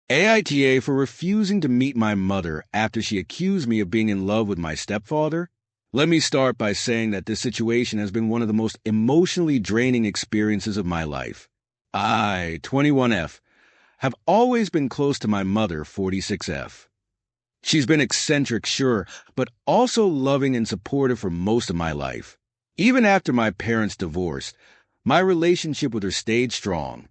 Aita for refusing to meet my mother after she accused me of being in love with my stepfather? Let me start by saying that this situation has been one of the most emotionally draining experiences of my life. I, 21F, have always been close to my mother, 46F. She's been eccentric, sure, but also loving and supportive for most of my life. Even after my parents divorced, my relationship with her stayed strong.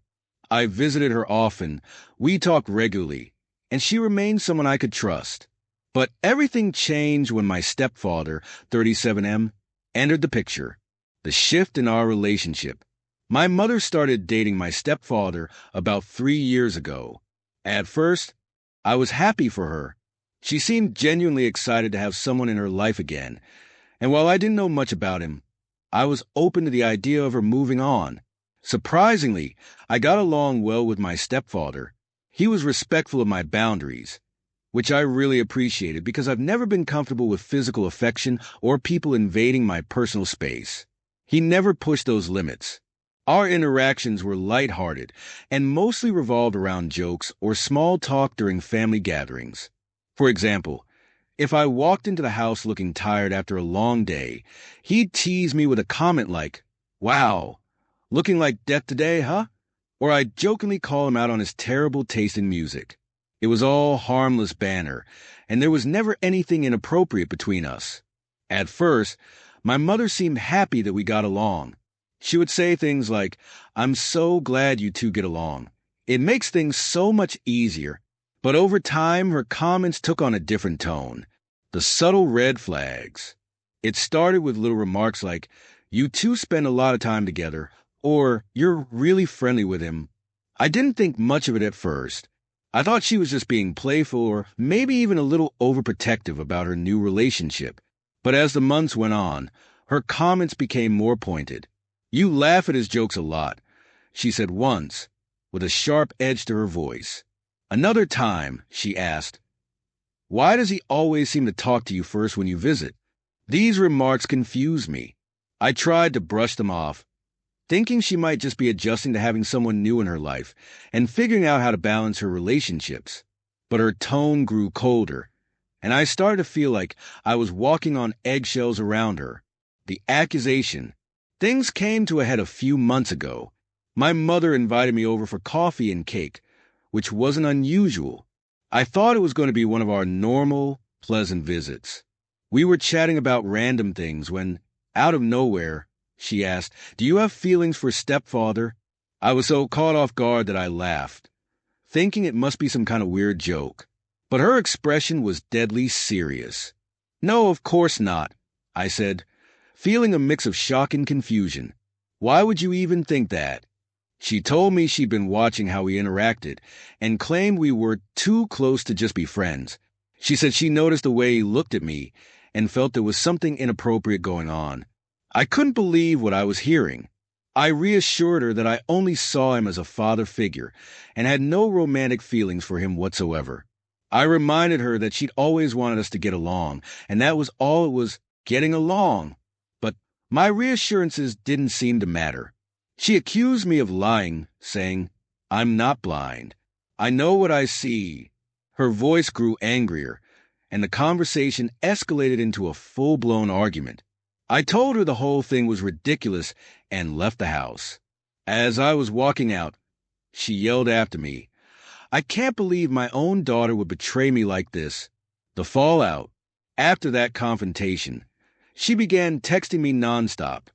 I visited her often, we talked regularly, and she remained someone I could trust. But everything changed when my stepfather, 37M, entered the picture. The shift in our relationship. My mother started dating my stepfather about 3 years ago. At first, I was happy for her. She seemed genuinely excited to have someone in her life again, and while I didn't know much about him, I was open to the idea of her moving on. Surprisingly, I got along well with my stepfather. He was respectful of my boundaries, which I really appreciated because I've never been comfortable with physical affection or people invading my personal space. He never pushed those limits. Our interactions were lighthearted and mostly revolved around jokes or small talk during family gatherings. For example, if I walked into the house looking tired after a long day, he'd tease me with a comment like, "Wow, looking like death today, huh?" Or I'd jokingly call him out on his terrible taste in music. It was all harmless banter, and there was never anything inappropriate between us. At first, my mother seemed happy that we got along. She would say things like, "I'm so glad you two get along. It makes things so much easier." But over time, her comments took on a different tone. The subtle red flags. It started with little remarks like, "You two spend a lot of time together," or "You're really friendly with him." I didn't think much of it at first. I thought she was just being playful or maybe even a little overprotective about her new relationship. But as the months went on, her comments became more pointed. "You laugh at his jokes a lot," she said once, with a sharp edge to her voice. Another time, she asked, "Why does he always seem to talk to you first when you visit?" These remarks confused me. I tried to brush them off, thinking she might just be adjusting to having someone new in her life and figuring out how to balance her relationships. But her tone grew colder, and I started to feel like I was walking on eggshells around her. The accusation. Things came to a head a few months ago. My mother invited me over for coffee and cake, which wasn't unusual. I thought it was going to be one of our normal, pleasant visits. We were chatting about random things when, out of nowhere, she asked, "Do you have feelings for stepfather?" I was so caught off guard that I laughed, thinking it must be some kind of weird joke. But her expression was deadly serious. "No, of course not," I said, feeling a mix of shock and confusion. "Why would you even think that?" She told me she'd been watching how we interacted and claimed we were too close to just be friends. She said she noticed the way he looked at me and felt there was something inappropriate going on. I couldn't believe what I was hearing. I reassured her that I only saw him as a father figure and had no romantic feelings for him whatsoever. I reminded her that she'd always wanted us to get along, and that was all it was, getting along. But my reassurances didn't seem to matter. She accused me of lying, saying, "I'm not blind. I know what I see." Her voice grew angrier, and the conversation escalated into a full-blown argument. I told her the whole thing was ridiculous and left the house. As I was walking out, she yelled after me, "I can't believe my own daughter would betray me like this." The fallout. After that confrontation, she began texting me nonstop.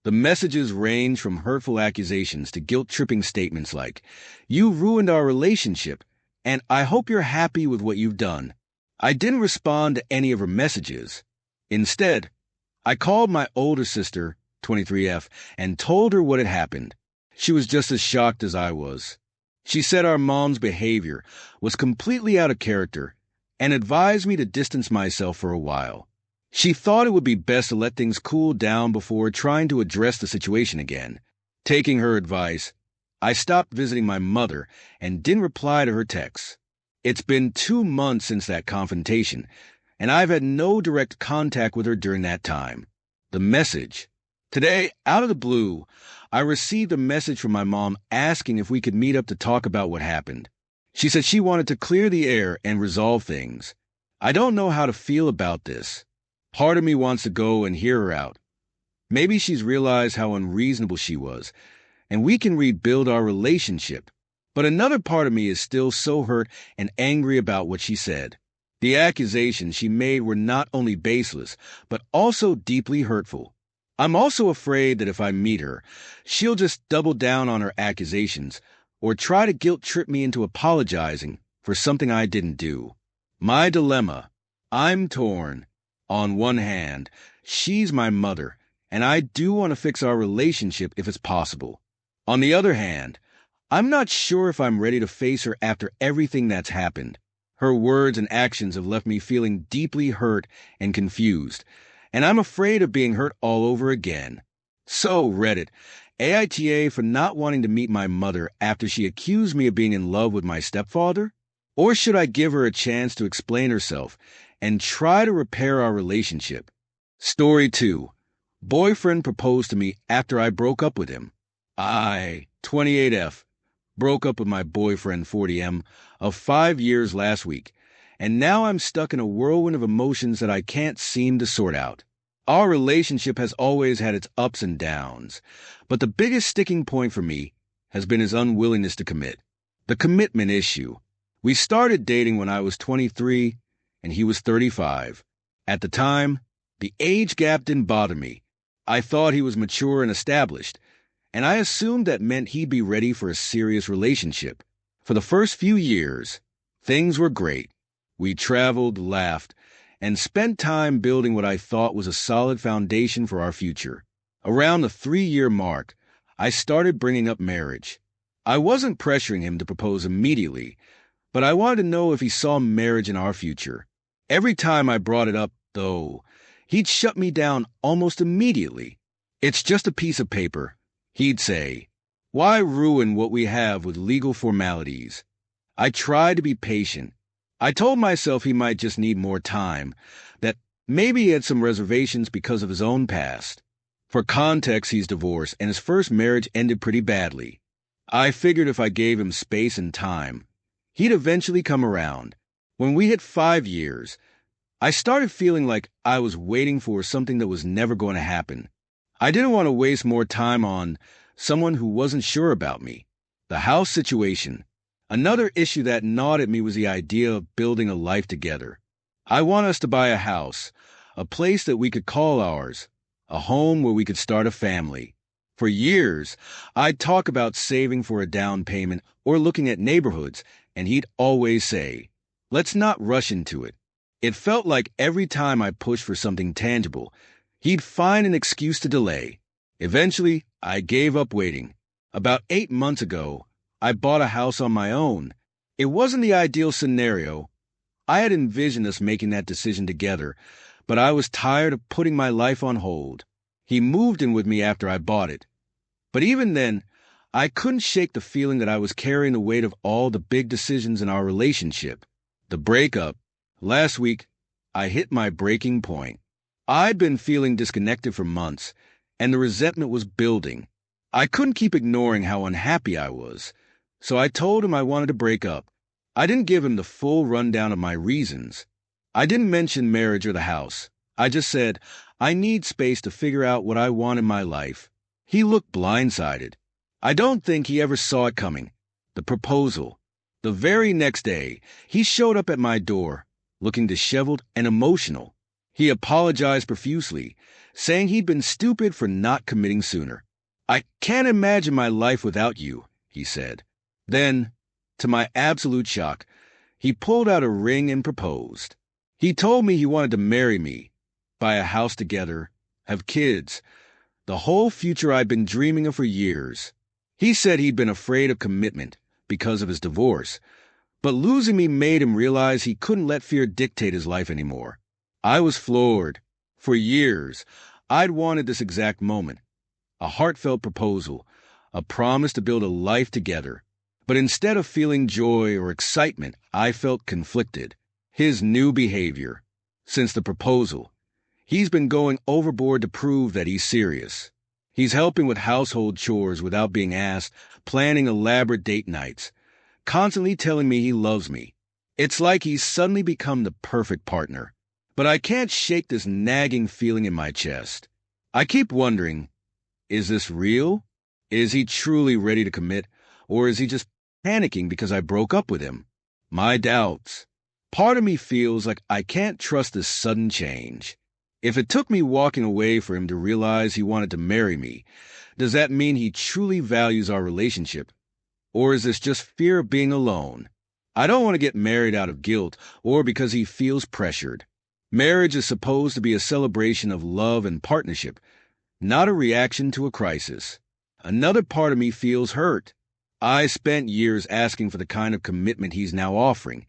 The messages ranged from hurtful accusations to guilt-tripping statements like, "You ruined our relationship, and I hope you're happy with what you've done." I didn't respond to any of her messages. Instead, I called my older sister, 23F, and told her what had happened. She was just as shocked as I was. She said our mom's behavior was completely out of character and advised me to distance myself for a while. She thought it would be best to let things cool down before trying to address the situation again. Taking her advice, I stopped visiting my mother and didn't reply to her texts. It's been 2 months since that confrontation, and I've had no direct contact with her during that time. The message. Today, out of the blue, I received a message from my mom asking if we could meet up to talk about what happened. She said she wanted to clear the air and resolve things. I don't know how to feel about this. Part of me wants to go and hear her out. Maybe she's realized how unreasonable she was, and we can rebuild our relationship. But another part of me is still so hurt and angry about what she said. The accusations she made were not only baseless, but also deeply hurtful. I'm also afraid that if I meet her, she'll just double down on her accusations or try to guilt-trip me into apologizing for something I didn't do. My dilemma: I'm torn. On one hand, she's my mother, and I do want to fix our relationship if it's possible. On the other hand, I'm not sure if I'm ready to face her after everything that's happened. Her words and actions have left me feeling deeply hurt and confused, and I'm afraid of being hurt all over again. So, Reddit, Aita for not wanting to meet my mother after she accused me of being in love with my stepfather? Or should I give her a chance to explain herself and try to repair our relationship? Story 2. Boyfriend proposed to me after I broke up with him. I, 28F, broke up with my boyfriend 40M of 5 years last week, and now I'm stuck in a whirlwind of emotions that I can't seem to sort out. Our relationship has always had its ups and downs, but the biggest sticking point for me has been his unwillingness to commit. The commitment issue. We started dating when I was 23 and he was 35. At the time, the age gap didn't bother me. I thought he was mature and established, and I assumed that meant he'd be ready for a serious relationship. For the first few years, things were great. We traveled, laughed, and spent time building what I thought was a solid foundation for our future. Around the 3-year mark, I started bringing up marriage. I wasn't pressuring him to propose immediately, but I wanted to know if he saw marriage in our future. Every time I brought it up, though, he'd shut me down almost immediately. "It's just a piece of paper," he'd say. "Why ruin what we have with legal formalities?" I tried to be patient. I told myself he might just need more time, that maybe he had some reservations because of his own past. For context, he's divorced, and his first marriage ended pretty badly. I figured if I gave him space and time, he'd eventually come around. When we hit 5 years, I started feeling like I was waiting for something that was never going to happen. I didn't want to waste more time on someone who wasn't sure about me. The house situation. Another issue that gnawed at me was the idea of building a life together. I want us to buy a house, a place that we could call ours, a home where we could start a family. For years, I'd talk about saving for a down payment or looking at neighborhoods, and he'd always say, "Let's not rush into it." It felt like every time I pushed for something tangible, he'd find an excuse to delay. Eventually, I gave up waiting. About 8 months ago, I bought a house on my own. It wasn't the ideal scenario. I had envisioned us making that decision together, but I was tired of putting my life on hold. He moved in with me after I bought it. But even then, I couldn't shake the feeling that I was carrying the weight of all the big decisions in our relationship. The breakup. Last week, I hit my breaking point. I'd been feeling disconnected for months, and the resentment was building. I couldn't keep ignoring how unhappy I was, so I told him I wanted to break up. I didn't give him the full rundown of my reasons. I didn't mention marriage or the house. I just said, I need space to figure out what I want in my life. He looked blindsided. I don't think he ever saw it coming. The proposal. The very next day, he showed up at my door, looking disheveled and emotional. He apologized profusely, saying he'd been stupid for not committing sooner. "I can't imagine my life without you," he said. Then, to my absolute shock, he pulled out a ring and proposed. He told me he wanted to marry me, buy a house together, have kids, the whole future I'd been dreaming of for years. He said he'd been afraid of commitment because of his divorce, but losing me made him realize he couldn't let fear dictate his life anymore. I was floored. For years, I'd wanted this exact moment. A heartfelt proposal, a promise to build a life together. But instead of feeling joy or excitement, I felt conflicted. His new behavior. Since the proposal, he's been going overboard to prove that he's serious. He's helping with household chores without being asked, planning elaborate date nights, constantly telling me he loves me. It's like he's suddenly become the perfect partner. But I can't shake this nagging feeling in my chest. I keep wondering, is this real? Is he truly ready to commit? Or is he just panicking because I broke up with him? My doubts. Part of me feels like I can't trust this sudden change. If it took me walking away for him to realize he wanted to marry me, does that mean he truly values our relationship? Or is this just fear of being alone? I don't want to get married out of guilt or because he feels pressured. Marriage is supposed to be a celebration of love and partnership, not a reaction to a crisis. Another part of me feels hurt. I spent years asking for the kind of commitment he's now offering,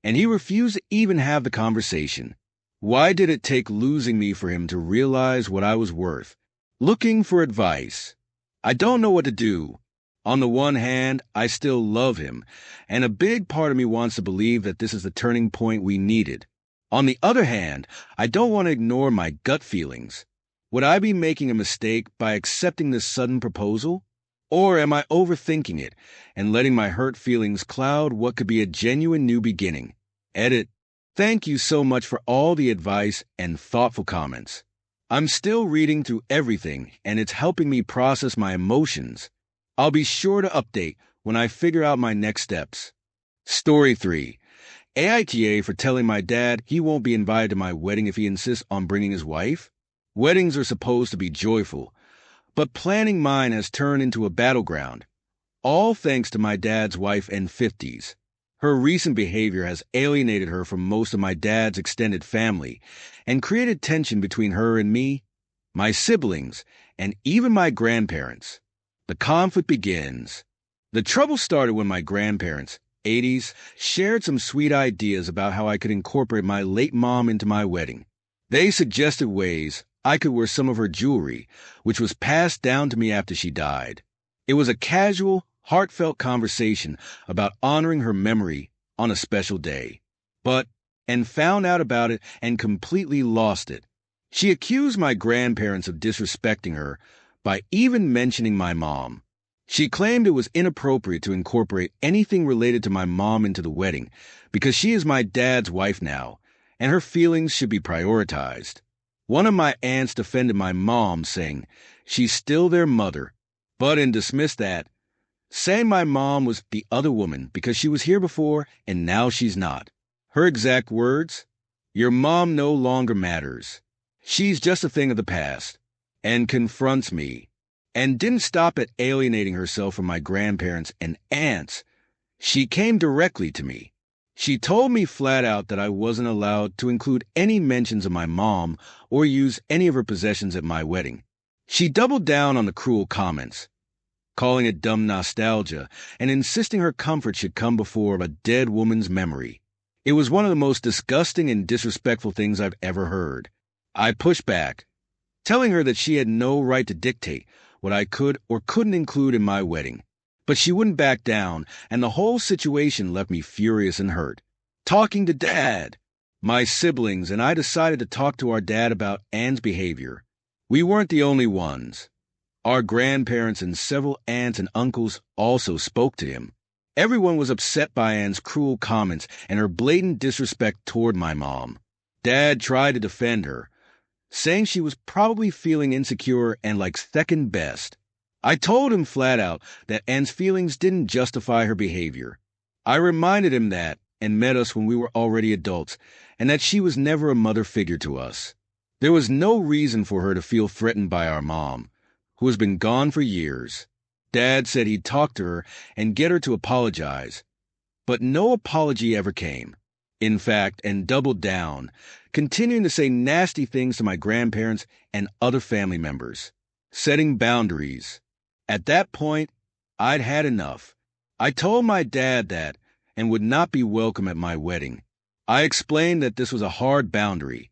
and he refused to even have the conversation. Why did it take losing me for him to realize what I was worth? Looking for advice. I don't know what to do. On the one hand, I still love him, and a big part of me wants to believe that this is the turning point we needed. On the other hand, I don't want to ignore my gut feelings. Would I be making a mistake by accepting this sudden proposal? Or am I overthinking it and letting my hurt feelings cloud what could be a genuine new beginning? Edit. Thank you so much for all the advice and thoughtful comments. I'm still reading through everything, and it's helping me process my emotions. I'll be sure to update when I figure out my next steps. Story 3. Aita for telling my dad he won't be invited to my wedding if he insists on bringing his wife. Weddings are supposed to be joyful, but planning mine has turned into a battleground. All thanks to my dad's wife in 50s. Her recent behavior has alienated her from most of my dad's extended family and created tension between her and me, my siblings, and even my grandparents. The conflict begins. The trouble started when my grandparents, 80s, shared some sweet ideas about how I could incorporate my late mom into my wedding. They suggested ways I could wear some of her jewelry, which was passed down to me after she died. It was a casual, heartfelt conversation about honoring her memory on a special day. And found out about it and completely lost it. She accused my grandparents of disrespecting her by even mentioning my mom. She claimed it was inappropriate to incorporate anything related to my mom into the wedding because she is my dad's wife now, and her feelings should be prioritized. One of my aunts defended my mom, saying she's still their mother, but dismissed that, saying my mom was the other woman because she was here before and now she's not. Her exact words, "Your mom no longer matters. She's just a thing of the past," and confronts me. And didn't stop at alienating herself from my grandparents and aunts. She came directly to me. She told me flat out that I wasn't allowed to include any mentions of my mom or use any of her possessions at my wedding. She doubled down on the cruel comments, calling it dumb nostalgia, and insisting her comfort should come before a dead woman's memory. It was one of the most disgusting and disrespectful things I've ever heard. I pushed back, telling her that she had no right to dictate what I could or couldn't include in my wedding. But she wouldn't back down, and the whole situation left me furious and hurt. Talking to Dad. My siblings and I decided to talk to our dad about Anne's behavior. We weren't the only ones. Our grandparents and several aunts and uncles also spoke to him. Everyone was upset by Anne's cruel comments and her blatant disrespect toward my mom. Dad tried to defend her, saying she was probably feeling insecure and like second best. I told him flat out that Anne's feelings didn't justify her behavior. I reminded him that Anne met us when we were already adults and that she was never a mother figure to us. There was no reason for her to feel threatened by our mom, who has been gone for years. Dad said he'd talk to her and get her to apologize, but no apology ever came. In fact, and doubled down, continuing to say nasty things to my grandparents and other family members, setting boundaries. At that point, I'd had enough. I told my dad that and would not be welcome at my wedding. I explained that this was a hard boundary.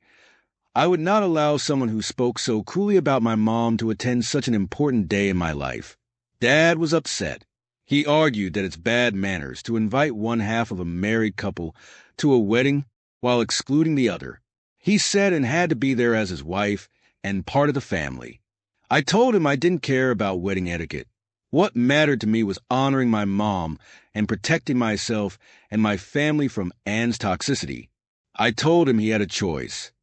I would not allow someone who spoke so cruelly about my mom to attend such an important day in my life. Dad was upset. He argued that it's bad manners to invite one half of a married couple to a wedding while excluding the other. He said Anne had to be there as his wife and part of the family. I told him I didn't care about wedding etiquette. What mattered to me was honoring my mom and protecting myself and my family from Anne's toxicity. I told him he had a choice.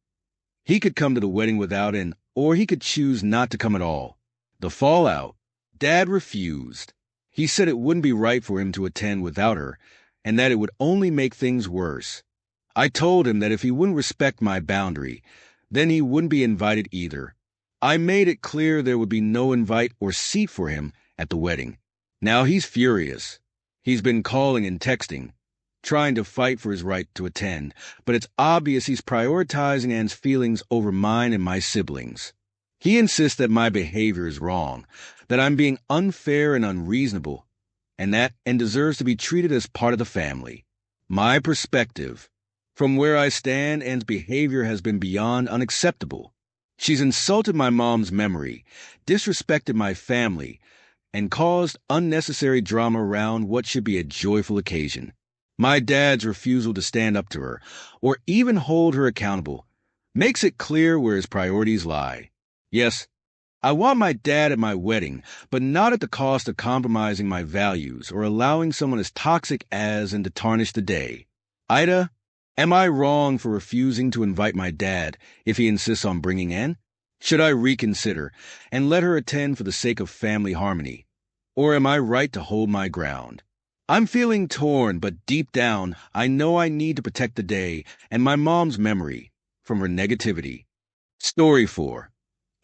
He could come to the wedding without Anne, or he could choose not to come at all. The fallout. Dad refused. He said it wouldn't be right for him to attend without her, and that it would only make things worse. I told him that if he wouldn't respect my boundary, then he wouldn't be invited either. I made it clear there would be no invite or seat for him at the wedding. Now he's furious. He's been calling and texting, trying to fight for his right to attend, but it's obvious he's prioritizing Anne's feelings over mine and my siblings. He insists that my behavior is wrong, that I'm being unfair and unreasonable, and deserves to be treated as part of the family. My perspective. From where I stand, Anne's behavior has been beyond unacceptable. She's insulted my mom's memory, disrespected my family, and caused unnecessary drama around what should be a joyful occasion. My dad's refusal to stand up to her, or even hold her accountable, makes it clear where his priorities lie. Yes, I want my dad at my wedding, but not at the cost of compromising my values or allowing someone as toxic as and to tarnish the day. Aita, am I wrong for refusing to invite my dad if he insists on bringing Anne? Should I reconsider and let her attend for the sake of family harmony? Or am I right to hold my ground? I'm feeling torn, but deep down, I know I need to protect the day and my mom's memory from her negativity. Story 4.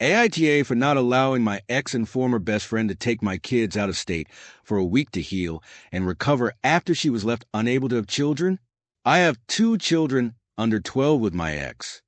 Aita for not allowing my ex and former best friend to take my kids out of state for a week to heal and recover after she was left unable to have children. I have 2 children under 12 with my ex.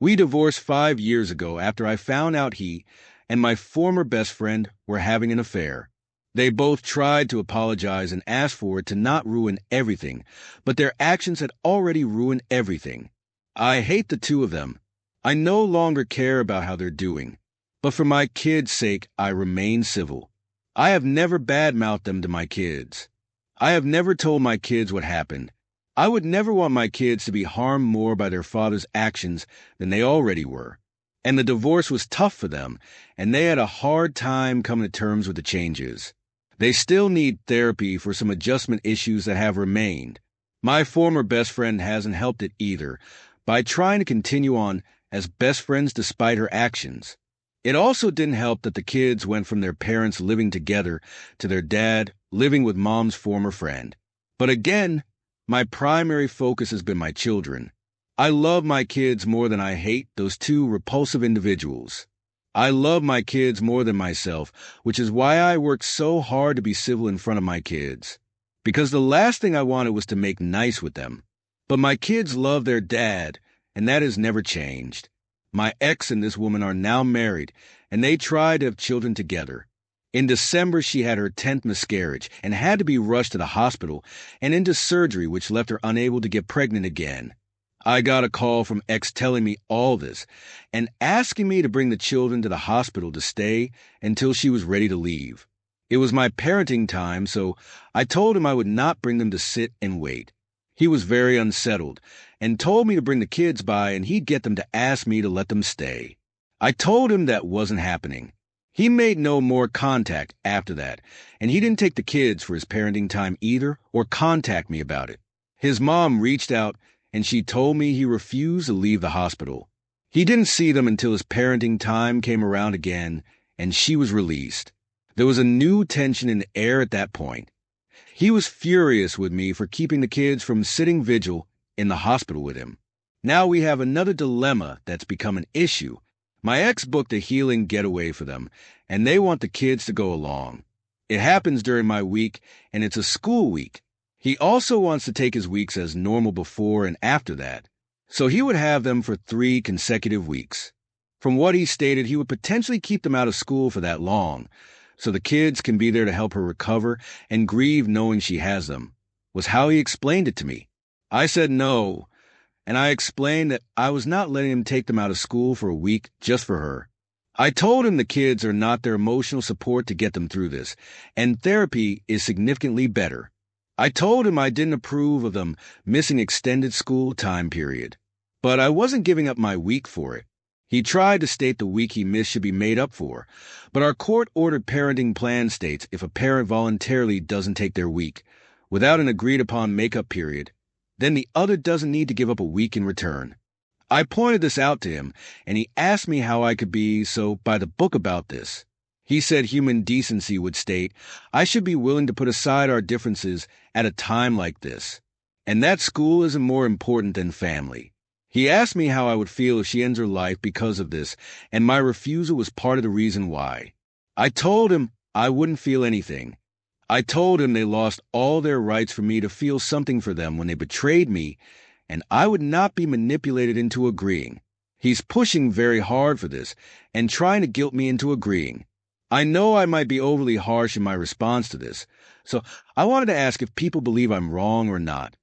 We divorced 5 years ago after I found out he and my former best friend were having an affair. They both tried to apologize and ask for it to not ruin everything, but their actions had already ruined everything. I hate the 2 of them. I no longer care about how they're doing, but for my kids' sake, I remain civil. I have never badmouthed them to my kids. I have never told my kids what happened. I would never want my kids to be harmed more by their father's actions than they already were. And the divorce was tough for them, and they had a hard time coming to terms with the changes. They still need therapy for some adjustment issues that have remained. My former best friend hasn't helped it either by trying to continue on as best friends despite her actions. It also didn't help that the kids went from their parents living together to their dad living with mom's former friend. But again, my primary focus has been my children. I love my kids more than I hate those 2 repulsive individuals. I love my kids more than myself, which is why I work so hard to be civil in front of my kids. Because the last thing I wanted was to make nice with them. But my kids love their dad, and that has never changed. My ex and this woman are now married, and they tried to have children together. In December, she had her 10th miscarriage and had to be rushed to the hospital and into surgery, which left her unable to get pregnant again. I got a call from ex telling me all this and asking me to bring the children to the hospital to stay until she was ready to leave. It was my parenting time, so I told him I would not bring them to sit and wait. He was very unsettled and told me to bring the kids by and he'd get them to ask me to let them stay. I told him that wasn't happening. He made no more contact after that, and he didn't take the kids for his parenting time either or contact me about it. His mom reached out and she told me he refused to leave the hospital. He didn't see them until his parenting time came around again, and she was released. There was a new tension in the air at that point. He was furious with me for keeping the kids from sitting vigil in the hospital with him. Now we have another dilemma that's become an issue. My ex booked a healing getaway for them, and they want the kids to go along. It happens during my week, and it's a school week. He also wants to take his weeks as normal before and after that, so he would have them for 3 consecutive weeks. From what he stated, he would potentially keep them out of school for that long, so the kids can be there to help her recover and grieve knowing she has them, was how he explained it to me. I said no, and I explained that I was not letting him take them out of school for a week just for her. I told him the kids are not their emotional support to get them through this, and therapy is significantly better. I told him I didn't approve of them missing extended school time period, but I wasn't giving up my week for it. He tried to state the week he missed should be made up for, but our court-ordered parenting plan states if a parent voluntarily doesn't take their week, without an agreed-upon make-up period, then the other doesn't need to give up a week in return. I pointed this out to him, and he asked me how I could be so by the book about this. He said human decency would state, I should be willing to put aside our differences at a time like this, and that school isn't more important than family. He asked me how I would feel if she ends her life because of this, and my refusal was part of the reason why. I told him I wouldn't feel anything. I told him they lost all their rights for me to feel something for them when they betrayed me, and I would not be manipulated into agreeing. He's pushing very hard for this, and trying to guilt me into agreeing. I know I might be overly harsh in my response to this, so I wanted to ask if people believe I'm wrong or not.